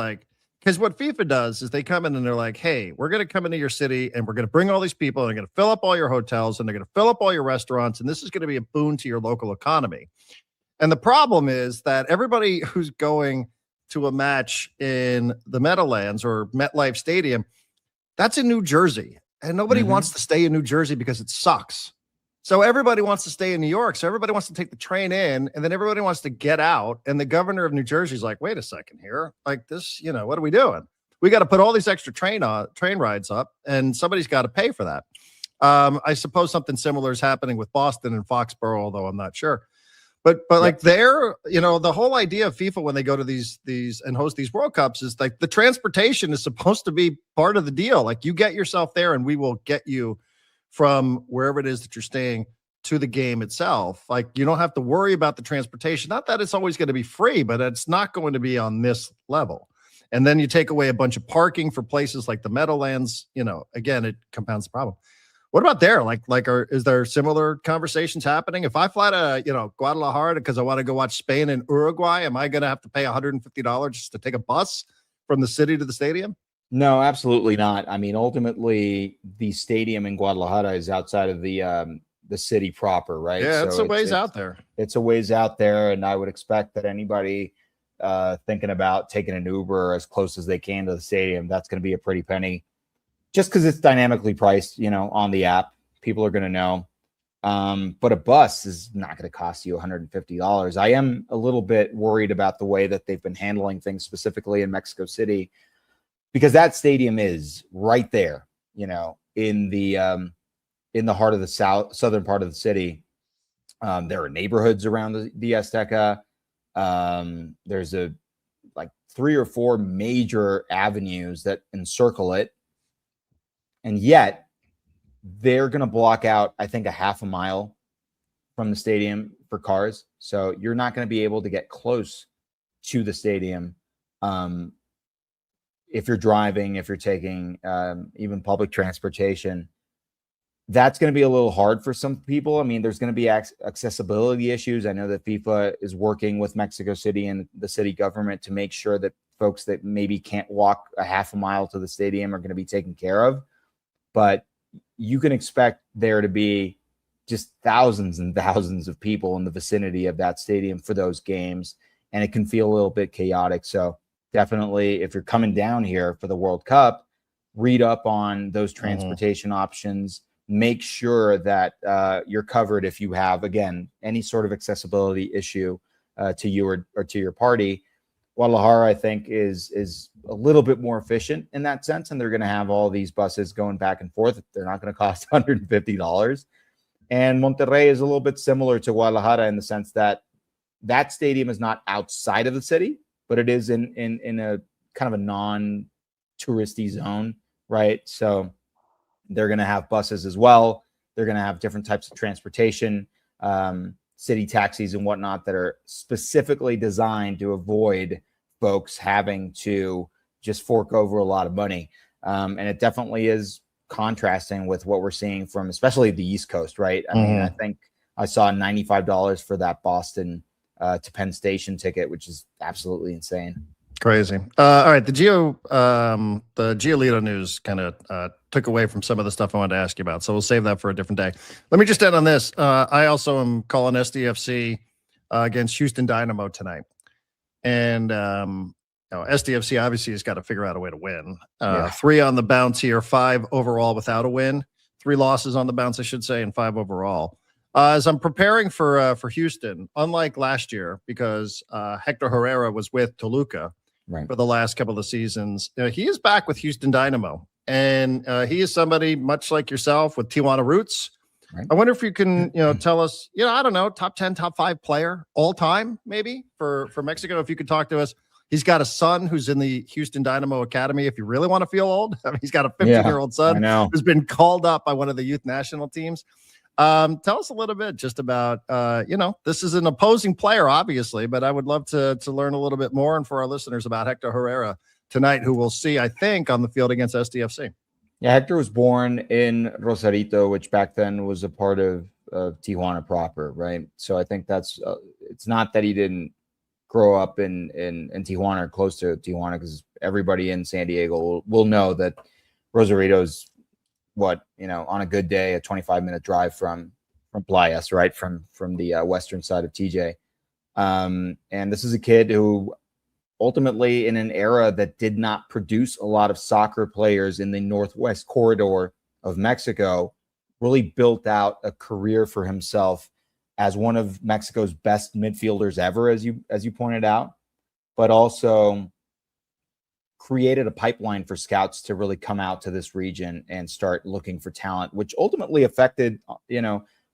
because what FIFA does is they come in and they're like, hey, we're going to come into your city and we're going to bring all these people and they're going to fill up all your hotels and they're going to fill up all your restaurants. And this is going to be a boon to your local economy. And the problem is that everybody who's going to a match in the Meadowlands or MetLife Stadium, that's in New Jersey. And nobody wants to stay in New Jersey because it sucks. So everybody wants to stay in New York. So everybody wants to take the train in, and then everybody wants to get out. And the governor of New Jersey is like, wait a second here. This, what are we doing? We got to put all these extra train rides up, and somebody's got to pay for that. I suppose something similar is happening with Boston and Foxborough, although I'm not sure. But the whole idea of FIFA when they go to these and host these World Cups is the transportation is supposed to be part of the deal. You get yourself there and we will get you from wherever it is that you're staying to the game itself. You don't have to worry about the transportation. Not that it's always going to be free, but it's not going to be on this level. And then you take away a bunch of parking for places like the Meadowlands, again, it compounds the problem. What about there? Is there similar conversations happening? If I fly to, Guadalajara because I want to go watch Spain and Uruguay, am I going to have to pay $150 just to take a bus from the city to the stadium? No, absolutely not. I mean, ultimately, the stadium in Guadalajara is outside of the city proper, right? Yeah, it's a ways out there. It's a ways out there, and I would expect that anybody thinking about taking an Uber as close as they can to the stadium, that's going to be a pretty penny. Just because it's dynamically priced, on the app, people are going to know. But a bus is not going to cost you $150. I am a little bit worried about the way that they've been handling things, specifically in Mexico City, because that stadium is right there, in the heart of the southern part of the city. There are neighborhoods around the Azteca. There's 3 or 4 major avenues that encircle it. And yet they're going to block out, I think, a half a mile from the stadium for cars. So you're not going to be able to get close to the stadium. If you're driving, if you're taking even public transportation, that's going to be a little hard for some people. I mean, there's going to be accessibility issues. I know that FIFA is working with Mexico City and the city government to make sure that folks that maybe can't walk a half a mile to the stadium are going to be taken care of. But you can expect there to be just thousands and thousands of people in the vicinity of that stadium for those games, and it can feel a little bit chaotic. So definitely, if you're coming down here for the World Cup, read up on those transportation options. Make sure that you're covered if you have, again, any sort of accessibility issue to you or to your party. Guadalajara, I think, is a little bit more efficient in that sense, and they're going to have all these buses going back and forth. They're not going to cost $150. And Monterrey is a little bit similar to Guadalajara in the sense that that stadium is not outside of the city, but it is in a kind of a non-touristy zone, right? So they're going to have buses as well. They're going to have different types of transportation, city taxis and whatnot that are specifically designed to avoid folks having to just fork over a lot of money. And it definitely is contrasting with what we're seeing from especially the East Coast, right? I mean, I think I saw $95 for that Boston to Penn Station ticket, which is absolutely insane. Crazy. All right. The Giolito news kind of took away from some of the stuff I wanted to ask you about. So we'll save that for a different day. Let me just end on this. I also am calling SDFC against Houston Dynamo tonight. And SDFC obviously has got to figure out a way to win. 3 on the bounce here, 5 overall without a win. 3 losses on the bounce, I should say, and 5 overall. As I'm preparing for Houston, unlike last year, because Hector Herrera was with Toluca for the last couple of seasons, he is back with Houston Dynamo. And he is somebody much like yourself with Tijuana roots. Right. I wonder if you can, tell us, I don't know, top 10, top 5 player all time, maybe for Mexico. If you could talk to us. He's got a son who's in the Houston Dynamo Academy. If you really want to feel old, I mean, he's got a 15-year-old son who's been called up by one of the youth national teams. Tell us a little bit just about, this is an opposing player, obviously, but I would love to learn a little bit more and for our listeners about Hector Herrera tonight, who we'll see, I think, on the field against SDFC. Yeah, Hector was born in Rosarito, which back then was a part of Tijuana proper, right? So I think that's it's not that he didn't grow up in Tijuana or close to Tijuana, because everybody in San Diego will know that Rosarito's on a good day, a 25-minute drive from Playas, right? From the western side of TJ. And this is a kid who ultimately, in an era that did not produce a lot of soccer players in the northwest corridor of Mexico, really built out a career for himself as one of Mexico's best midfielders ever, as you pointed out, but also created a pipeline for scouts to really come out to this region and start looking for talent, which ultimately affected,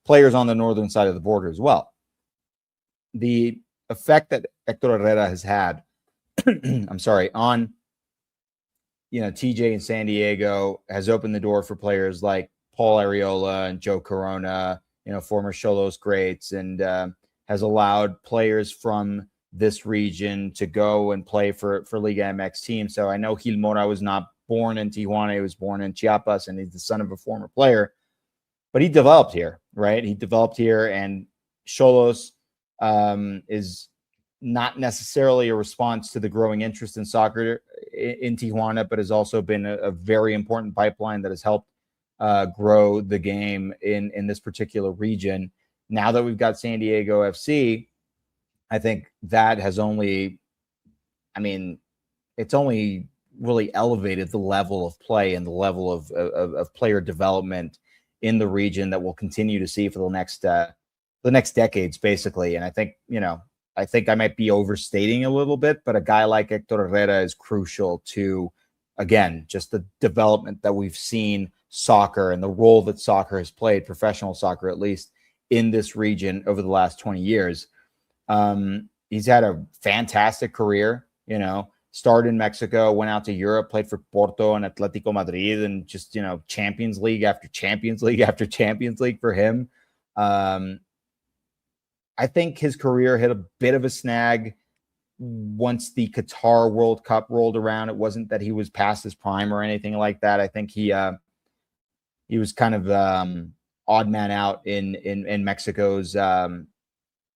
players on the northern side of the border as well. The effect that Hector Herrera has had, on, TJ in San Diego has opened the door for players like Paul Arriola and Joe Corona, former Xolos greats, and has allowed players from this region to go and play for Liga MX teams. So I know Gil Mora was not born in Tijuana. He was born in Chiapas, and he's the son of a former player. But he developed here, right? He developed here, and Xolos is not necessarily a response to the growing interest in soccer in Tijuana, but has also been a very important pipeline that has helped grow the game in this particular region. Now that we've got San Diego FC, I think that has it's only really elevated the level of play and the level of player development in the region that we'll continue to see for the next decades, basically. And I think, I might be overstating a little bit, but a guy like Hector Herrera is crucial to, again, just the development that we've seen soccer and the role that soccer has played, professional soccer at least, in this region over the last 20 years. He's had a fantastic career, started in Mexico, went out to Europe, played for Porto and Atletico Madrid, and just, Champions League after Champions League after Champions League for him. I think his career hit a bit of a snag once the Qatar World Cup rolled around. It wasn't that he was past his prime or anything like that. I think he was kind of odd man out in Mexico's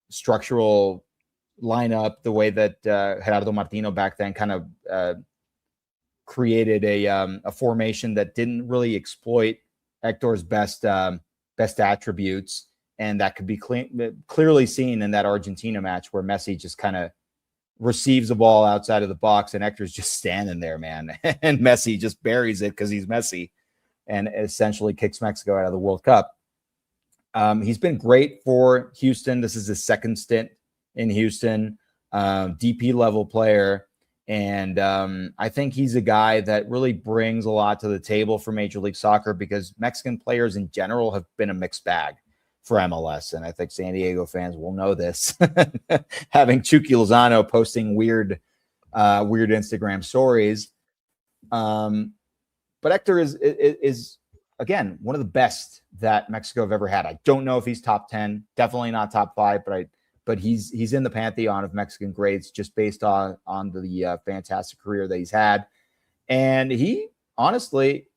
structural lineup, the way that Gerardo Martino back then kind of created a formation that didn't really exploit Hector's best attributes, and that could be clearly seen in that Argentina match where Messi just kind of receives the ball outside of the box and Hector's just standing there, man, and Messi just buries it because he's Messi and essentially kicks Mexico out of the World Cup. He's been great for Houston. This is his second stint in Houston, DP level player. And I think he's a guy that really brings a lot to the table for Major League Soccer, because Mexican players in general have been a mixed bag for MLS. And I think San Diego fans will know this, having Chucky Lozano posting weird Instagram stories. But Hector is again, one of the best that Mexico have ever had. I don't know if he's top 10, definitely not top 5, but he's in the pantheon of Mexican greats just based on the fantastic career that he's had. And he honestly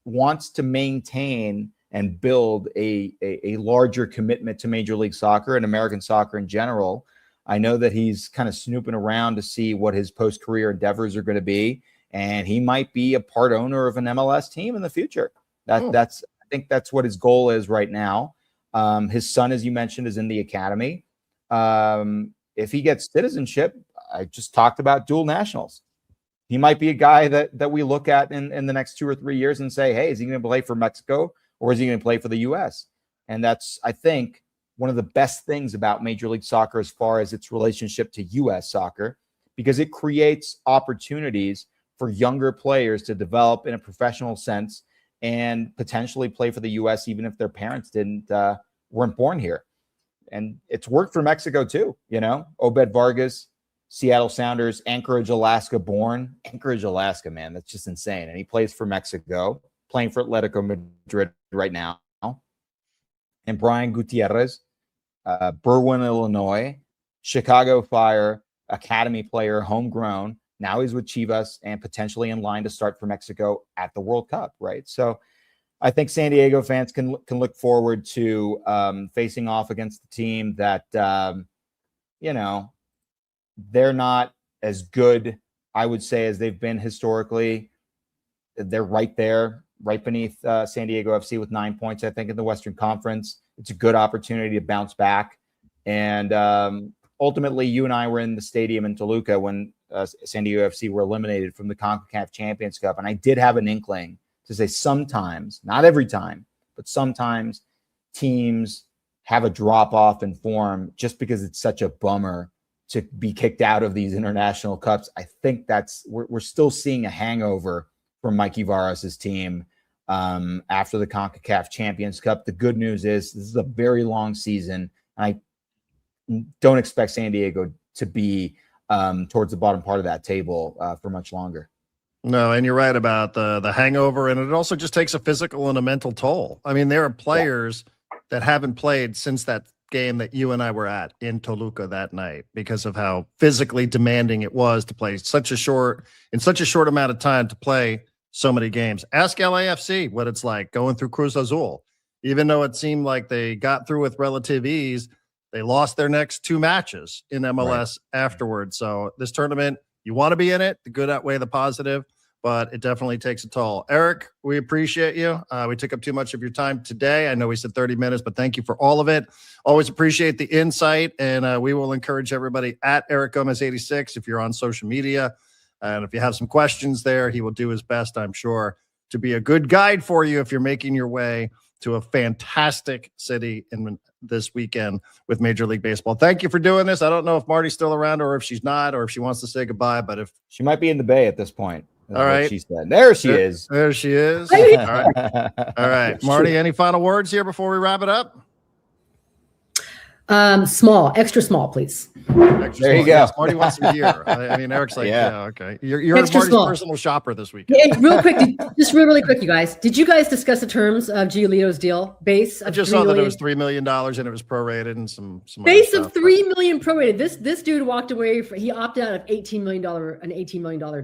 wants to maintain and build a larger commitment to Major League Soccer and American soccer in general. I know that he's kind of snooping around to see what his post-career endeavors are going to be, and he might be a part owner of an MLS team in the future. I think that's what his goal is right now. His son, as you mentioned, is in the academy. If he gets citizenship, I just talked about dual nationals. He might be a guy that we look at in the next 2 or 3 years and say, hey, is he going to play for Mexico or is he going to play for the U.S.? And that's, I think, one of the best things about Major League Soccer as far as its relationship to U.S. soccer, because it creates opportunities for younger players to develop in a professional sense and potentially play for the U.S. even if their parents weren't born here. And it's worked for Mexico too. Obed Vargas, Seattle Sounders, Anchorage, Alaska born. Anchorage, Alaska, man, that's just insane. And he plays for Mexico, playing for Atletico Madrid right now. And Brian Gutierrez, Berwyn, Illinois, Chicago Fire, academy player, homegrown. Now he's with Chivas and potentially in line to start for Mexico at the World Cup, right? So I think San Diego fans can look forward to facing off against the team that, they're not as good, I would say, as they've been historically. They're right there, right beneath San Diego FC with 9 points, I think, in the Western Conference. It's a good opportunity to bounce back. And ultimately, you and I were in the stadium in Toluca when San Diego FC were eliminated from the CONCACAF Champions Cup. And I did have an inkling to say sometimes, not every time, but sometimes teams have a drop-off in form just because it's such a bummer to be kicked out of these international cups. I think we're still seeing a hangover from Mikey Varas' team after the CONCACAF Champions Cup. The good news is this is a very long season. And I don't expect San Diego to be towards the bottom part of that table for much longer. No, and you're right about the hangover, and it also just takes a physical and a mental toll. I mean, there are players that haven't played since that game that you and I were at in Toluca that night because of how physically demanding it was to play in such a short amount of time to play so many games. Ask LAFC what it's like going through Cruz Azul. Even though it seemed like they got through with relative ease, they lost their next 2 matches in MLS afterwards. So this tournament, you want to be in it, the good outweigh the positive, but it definitely takes a toll. Eric, we appreciate you. We took up too much of your time today. I know we said 30 minutes, but thank you for all of it. Always appreciate the insight, and we will encourage everybody at Eric Gomez86 if you're on social media. And if you have some questions there, he will do his best, I'm sure, to be a good guide for you if you're making your way to a fantastic city in this weekend with Major League Baseball. Thank you for doing this. I don't know if Marty's still around or if she's not, or if she wants to say goodbye, but if she might be in the Bay at this point. All right. She said, there she is. There she is. All right. All right. Marty, any final words here before we wrap it up? Small, extra small, please. There you go. Yes, Marty wants to hear. I mean, Eric's like, yeah, okay. You're Extra Marty's small. personal shopper this weekend. Hey, real quick, just really quick, you guys. Did you guys discuss the terms of Giolito's deal? Base of I just $3 saw that it million? was $3 million and it was prorated and some Base other of stuff, $3 million prorated. This dude walked away. He opted out of an $18 million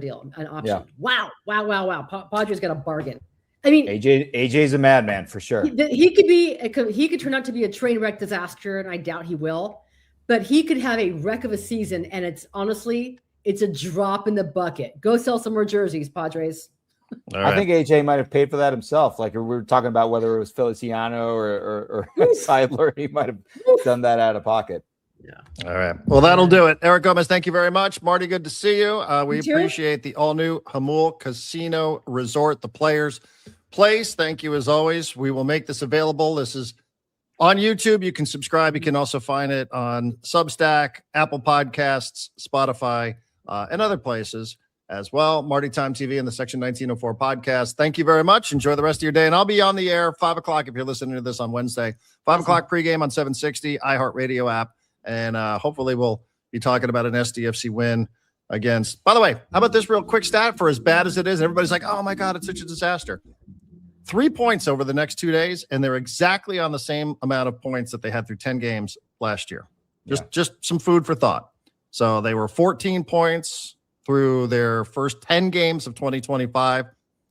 deal, an option. Yeah. Wow. Padres got a bargain. I mean, AJ's a madman for sure. he could turn out to be a train wreck disaster, and I doubt he will. But he could have a wreck of a season, and it's a drop in the bucket. Go sell some more jerseys, Padres. All right. I think AJ might have paid for that himself. Like we were talking about whether it was Feliciano or Seidler, he might have done that out of pocket. Yeah. All right. Well, that'll do it. Eric Gomez, thank you very much. Marty, good to see you. We You too. appreciate the all-new Hamul Casino Resort, the Players Place. Thank you as always. We will make this available. This is on YouTube. You can subscribe. You can also find it on Substack, Apple Podcasts, Spotify, and other places as well. Marty Time TV and the Section 1904 podcast. Thank you very much. Enjoy the rest of your day. And I'll be on the air 5 o'clock if you're listening to this on Wednesday. 5 o'clock pregame on 760, iHeartRadio app. And hopefully we'll be talking about an SDFC win against. By the way, how about this real quick stat for as bad as it is? Everybody's like, oh my God, it's such a disaster. 3 points over the next 2 days, and they're exactly on the same amount of points that they had through 10 games last year. Just some food for thought. So they were 14 points through their first 10 games of 2025,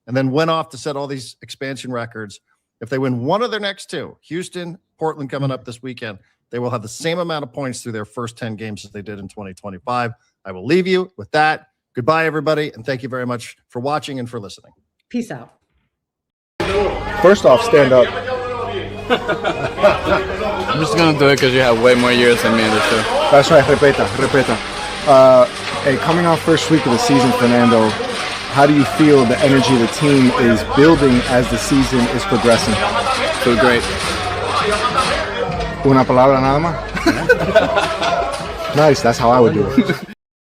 and then went off to set all these expansion records. If they win one of their next two, Houston, Portland coming up this weekend, they will have the same amount of points through their first 10 games as they did in 2025. I will leave you with that. Goodbye, everybody, and thank you very much for watching and for listening. Peace out. First off, stand up. I'm just gonna do it because you have way more years than me in the show. That's right, repeta. Hey, coming off first week of the season, Fernando, how do you feel the energy of the team is building as the season is progressing? Feel great. Una palabra nada más? Nice, that's how I would do it.